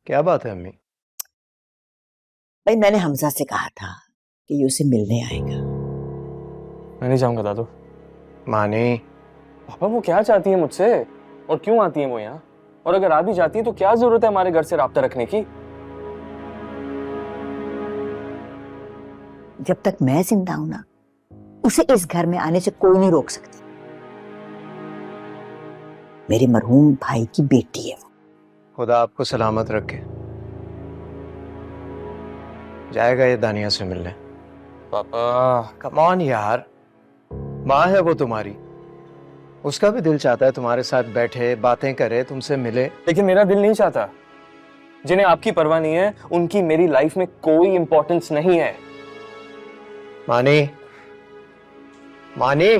क्या बात है अम्मी? भाई मैंने हमजा से कहा था कि ये उसे मिलने आएगा। मैं नहीं जाऊंगा दादू। मानी, पापा वो क्या चाहती है मुझसे और क्यों आती है वो यहाँ? और अगर आ भी जाती है तो क्या जरूरत है हमारे घर से राब्ता रखने की? जब तक मैं जिंदा हूं ना, उसे इस घर में आने से कोई नहीं रोक सकता। मेरे मरहूम भाई की बेटी है वो। खुदा आपको सलामत रखे। जाएगा ये दानिया से मिलने। पापा कम ऑन यार, माँ है वो तुम्हारी, उसका भी दिल चाहता है तुम्हारे साथ बैठे, बातें करे, तुमसे मिले। लेकिन मेरा दिल नहीं चाहता। जिन्हें आपकी परवाह नहीं है उनकी मेरी लाइफ में कोई इंपॉर्टेंस नहीं है। मानी, मानी,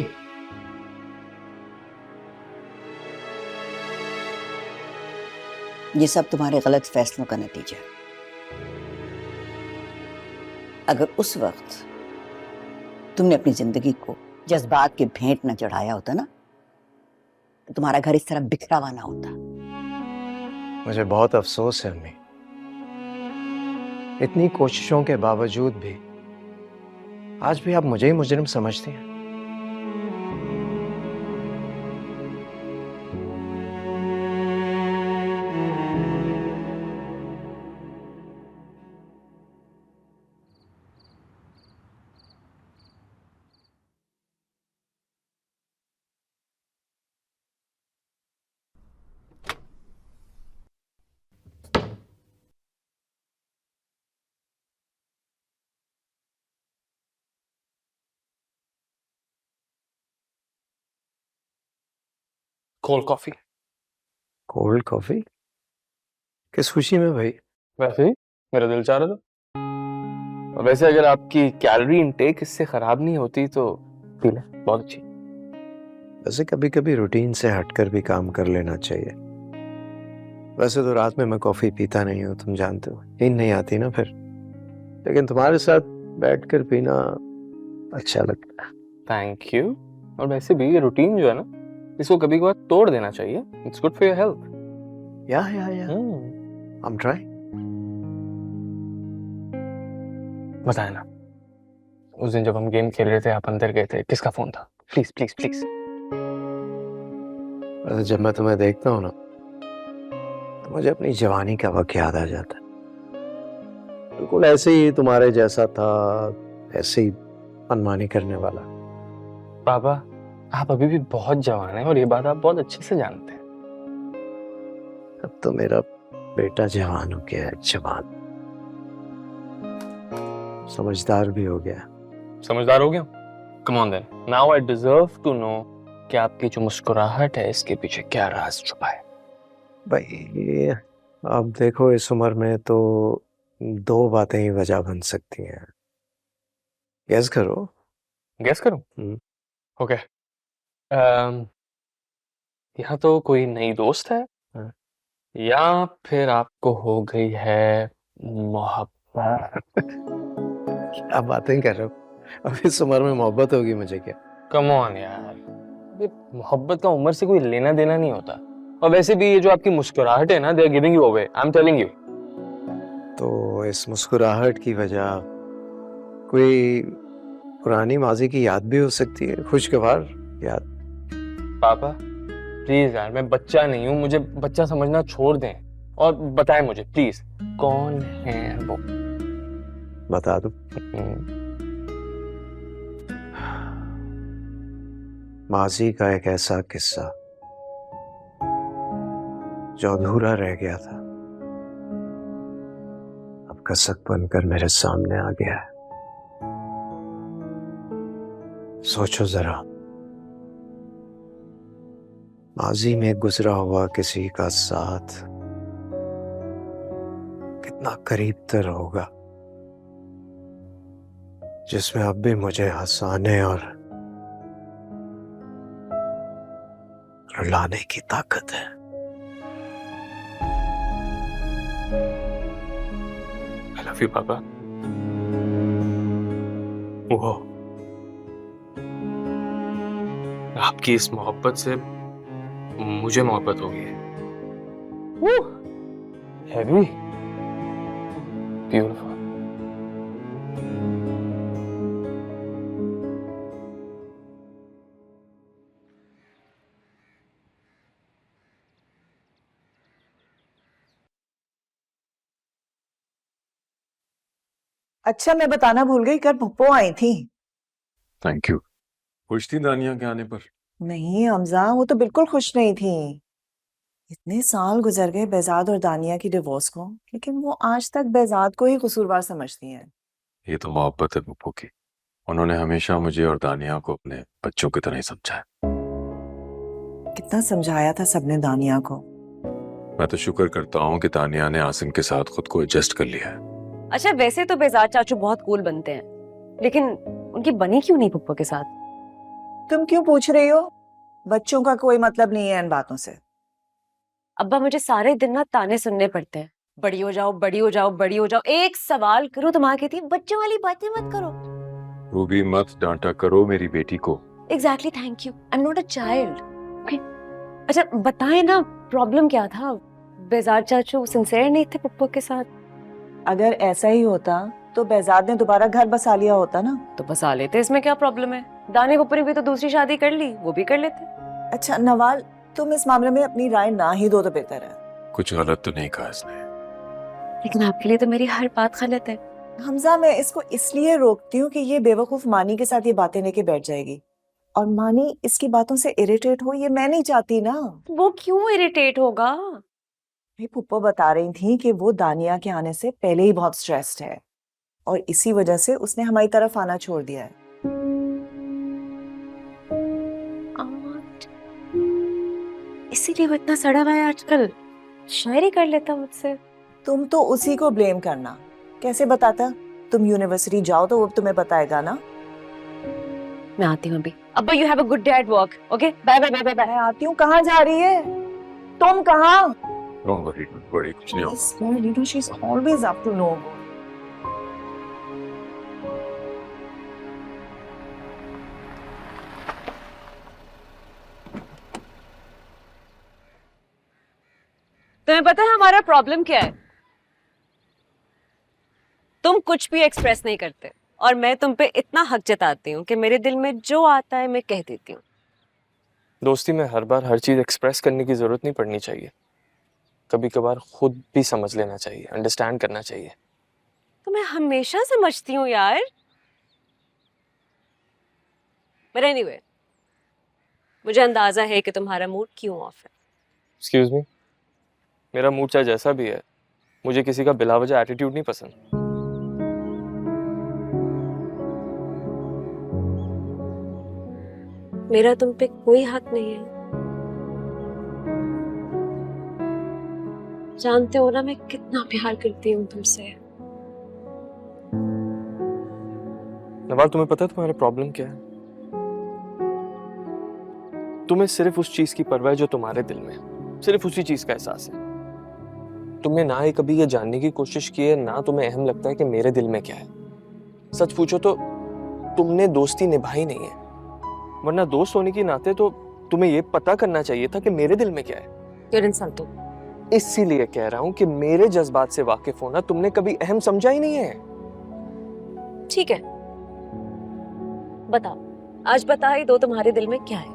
ये सब तुम्हारे गलत फैसलों का नतीजा है। अगर उस वक्त तुमने अपनी जिंदगी को जज्बात के भेंट न चढ़ाया होता ना, तो तुम्हारा घर इस तरह बिखरा हुआ ना होता। मुझे बहुत अफसोस है अम्मी, इतनी कोशिशों के बावजूद भी आज भी आप मुझे ही मुजरिम समझती हैं। Cold coffee. Cold coffee? किस खुशी में भाई? वैसे ही मेरा दिल चाह रहा था। और वैसे अगर आपकी कैलोरी इनटेक इससे खराब नहीं होती तो पी ले, बहुत अच्छी। वैसे कभी कभी रूटीन से हटकर भी काम कर लेना चाहिए। वैसे तो रात में मैं कॉफी पीता नहीं हूँ, तुम जानते हो, नींद नहीं आती ना फिर, लेकिन तुम्हारे साथ बैठकर पीना अच्छा लगता है। Thank you. और वैसे भी ये रूटीन जो है ना, इसको कभी कभार तोड़ देना चाहिए। It's good for your health. या आई एम ट्राइंग। बताया ना, उस दिन जब हम गेम खेल रहे थे, आप अंदर गए थे, किसका फोन था? Please please please. वैसे जब मैं तुम्हें देखता हूँ ना, तो मुझे अपनी जवानी का वक्त याद आ जाता है। बिल्कुल ऐसे ही तुम्हारे जैसा था, ऐसे ही मनमानी करने वाला। पापा आप अभी भी बहुत जवान हैं और ये बात आप बहुत अच्छे से जानते हैं। अब तो मेरा बेटा जवान हो गया है, जवान, समझदार भी हो गया। समझदार हो गया? Come on then, now I deserve to know कि आपकी जो मुस्कुराहट है इसके पीछे क्या राज छुपा है। भाई अब देखो, इस उम्र में तो दो बातें ही वजह बन सकती हैं। गेस करो। गेस करूं? ओके। यहाँ तो कोई नई दोस्त है, हाँ। या फिर आपको हो गई है मोहब्बत? क्या बातें कर रहे हो? अब इस उम्र में मोहब्बत होगी मुझे क्या? कम ऑन यार, ये मोहब्बत का उम्र से कोई लेना देना नहीं होता। और वैसे भी ये जो आपकी मुस्कुराहट है ना, they are giving you away, I am telling you. तो इस मुस्कुराहट की वजह कोई पुरानी माजी की याद भी हो सकती है, खुशगवार याद। पापा प्लीज यार, मैं बच्चा नहीं हूँ, मुझे बच्चा समझना छोड़ दें और बताएं मुझे प्लीज, कौन है वो? बता दो। माजी का एक ऐसा किस्सा जो अधूरा रह गया था, अब कसक बनकर मेरे सामने आ गया है। सोचो जरा, माजी में गुजरा हुआ किसी का साथ कितना करीब तर होगा, जिसमें अब भी मुझे हंसाने और रुलाने की ताकत है। आई लव यू पापा। वो आपकी इस मोहब्बत से मुझे मोहब्बत हो गई है। हैवी। ब्यूटीफुल। अच्छा, मैं बताना भूल गई, कल पप्पो आई थी। Thank you. खुश थी दानिया के आने पर? नहीं हमजा, वो तो बिल्कुल खुश नहीं थी। इतने साल गुजर गए बेजाद और दानिया की डिवोर्स को, लेकिन वो आज तक बेजाद को ही कसूरवार समझती हैं। ये तो मोहब्बत है पप्पू की। उन्होंने हमेशा मुझे और दानिया को अपने बच्चों की तरह ही समझा है। कितना समझाया था सबने दानिया को। मैं तो शुक्र करता हूँ कि दानिया ने आसिम के साथ खुद को एडजस्ट कर लिया है। अच्छा, वैसे तो बेजार चाचू बहुत कूल बनते हैं, लेकिन उनकी बनी क्यों नहीं पप्पू के साथ? तुम क्यों पूछ रही हो? बच्चों का कोई मतलब नहीं है इन बातों से। अब्बा, मुझे सारे दिन ना ताने सुनने पड़ते हैं, बड़ी हो जाओ, बड़ी हो जाओ, बड़ी हो जाओ। एक सवाल करो तो माँ कहती है बच्चों वाली बातें मत करो। रूबी, मत डांटा करो मेरी बेटी को। Exactly, thank you, I am not a child. अच्छा बताएं ना, प्रॉब्लम क्या था? बेजार चाचू सिंसियर नहीं थे पप्पू के साथ? अगर ऐसा ही होता तो बेजाद ने दोबारा घर बसा लिया होता ना। तो बसा लेते, इसमें क्या प्रॉब्लम है? दाने पप्पू ने भी तो दूसरी शादी कर ली, वो भी कर लेते। अच्छा नवाल, तुम इस मामले में अपनी राय ना ही दो तो बेहतर है। कुछ गलत तो नहीं कहा इसने। लेकिन आपके लिए तो मेरी हर बात गलत है। हमजा, मैं इसको इसलिए रोकती हूँ कि ये बेवकूफ मानी के साथ ये बातें लेके बैठ जाएगी, और मानी इसकी बातों से इरिटेट हो, ये मैं नहीं चाहती ना। वो क्यों इरिटेट होगा? भाई पुप्पो बता रही थी कि वो दानिया के आने से पहले ही बहुत स्ट्रेस्ड है, और इसी वजह से उसने हमारी तरफ आना छोड़ दिया है। इसीलिए वो इतना सड़ा हुआ है आजकल। शायरी कर लेता मुझसे। तुम तो उसी को ब्लेम करना। कैसे बताता? तुम यूनिवर्सिटी जाओ तो वो तुम्हें बताएगा ना। मैं आती हूँ अभी। अब्बा, you have a good day at work. Okay, bye bye bye bye. मैं आती हूँ। कहाँ जा रही है? तुम कहाँ? डोंट वरी, बड़ी कुछ नहीं होगा। This girl, you know, she's always up to no good. तुम्हें पता है हमारा प्रॉब्लम क्या है? तुम कुछ भी एक्सप्रेस नहीं करते, और मैं तुम पे इतना हक जताती हूँ कि मेरे दिल में जो आता है मैं कह देती हूँ। दोस्ती में हर बार हर चीज एक्सप्रेस करने की जरूरत नहीं पड़नी चाहिए। कभी कभार खुद भी समझ लेना चाहिए, अंडरस्टैंड करना चाहिए। तो मैं हमेशा समझती हूँ यार। बट एनीवे, मुझे अंदाजा है कि तुम्हारा मूड क्यों ऑफ है। एक्सक्यूज मी, मेरा मूड चाहे जैसा भी है, मुझे किसी का बिलावजा एटीट्यूड नहीं पसंद। मेरा तुम पे कोई हक नहीं है। जानते हो ना मैं कितना प्यार करती हूँ तुमसे। नवाल, तुम्हें पता है तुम्हारा प्रॉब्लम क्या है? तुम्हें सिर्फ उस चीज की परवाह है जो तुम्हारे दिल में है, सिर्फ उसी चीज का एहसास है। तुमने ना ही कभी ये जानने की कोशिश की है, ना तुम्हें अहम लगता है कि मेरे दिल में क्या है। सच पूछो तो तुमने दोस्ती निभाई नहीं है, वरना दोस्त होने के नाते तो तुम्हें ये पता करना चाहिए था कि मेरे दिल में क्या है। You're insulting. इसीलिए कह रहा हूं कि मेरे जज्बात से वाकिफ होना तुमने कभी अहम समझा ही नहीं है। ठीक है, बताओ, आज बता ही दो तुम्हारे दिल में क्या है।